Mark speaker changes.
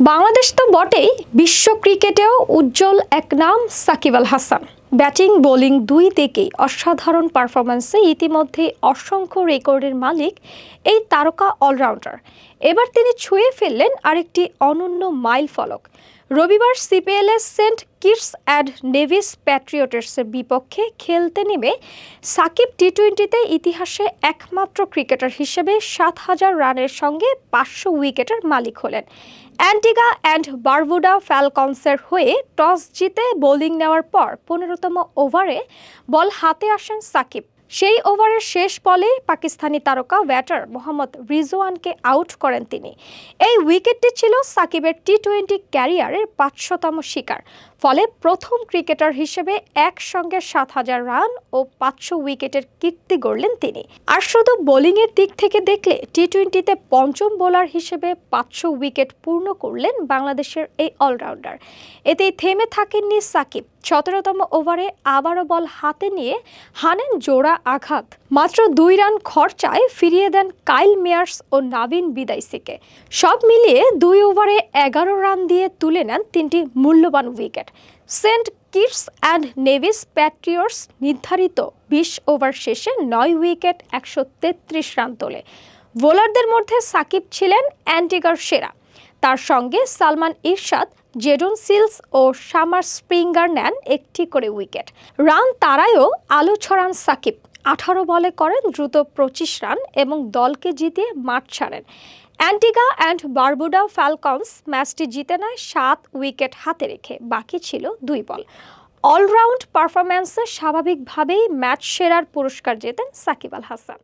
Speaker 1: বাংলাদেশ তো বটেই, বিশ্ব ক্রিকেটেও উজ্জ্বল এক নাম সাকিব আল হাসান। ব্যাটিং বোলিং দুই দিকেই অসাধারণ পারফরম্যান্সে ইতিমধ্যে অসংখ্য রেকর্ডের মালিক এই তারকা অলরাউন্ডার। এবার তিনি ছুঁয়ে ফেললেন আরেকটি অনন্য মাইল ফলক। রবিবার সিপিএলে সেন্ট কিটস অ্যান্ড নেভিস প্যাট্রিয়টসের বিপক্ষে খেলতে নেমে সাকিব টি-20তে ইতিহাসে একমাত্র ক্রিকেটার হিসেবে 7,000 রানের সঙ্গে 500 উইকেটের মালিক হলেন। অ্যান্টিগা অ্যান্ড বারবুডা ফ্যালকনসের হয়ে টস জিতে বোলিং নেওয়ার পর 15তম ওভারে বল হাতে আসেন সাকিব। সেই ওভারের শেষ বলে পাকিস্তানি তারকা ব্যাটার মোহাম্মদ রিজওয়ানকে আউট করেন তিনি। এই উইকেটটি ছিল সাকিবের টি-20 ক্যারিয়ারের 500তম শিকার। ফলে প্রথম ক্রিকেটার হিসেবে একসঙ্গে 7,000 রান ও 500 উইকেটের কীর্তি গড়লেন তিনি। আর শুধু বোলিংয়ের দিক থেকে দেখলে টি-20তে পঞ্চম বোলার হিসেবে 500 উইকেট পূর্ণ করলেন বাংলাদেশের এই অলরাউন্ডার। এতেই থেমে থাকেননি সাকিব। 17তম ওভারে আবারও বল হাতে নিয়ে হানেন জোড়া আঘাত। মাত্র 2 রান খরচায় ফিরিয়ে দেন কাইল মেয়ার্স ও নাভিন বিদাইসিকে। সব মিলিয়ে 2 ওভারে 11 রান দিয়ে তুলে নেন 3টি মূল্যবান wicket. Saint Kitts and Nevis Patriots নির্ধারিত 20 ওভার শেষে 9 উইকেট 133 রান তোলে। বোলারদের মধ্যে সাকিব ছিলেন অ্যান্টিগার সেরা। তার সঙ্গে সালমান ইরশাদ, জেডন সিলস ও শামার স্প্রিঙ্গার নেন একটি করে উইকেট। রান তাড়ায়ও আলো ছড়ান সাকিব। 18 বলে করেন দ্রুত 25 রান এবং দলকে জিতিয়ে মাঠ ছাড়েন। অ্যান্টিগা অ্যান্ড বারবুডা ফ্যালকনস ম্যাচটি জিতে নেয় 7 উইকেট হাতে রেখে। বাকি ছিল 2 বল। অলরাউন্ড পারফরম্যান্সে স্বাভাবিকভাবেই ম্যাচ সেরার পুরস্কার জেতেন সাকিব আল হাসান।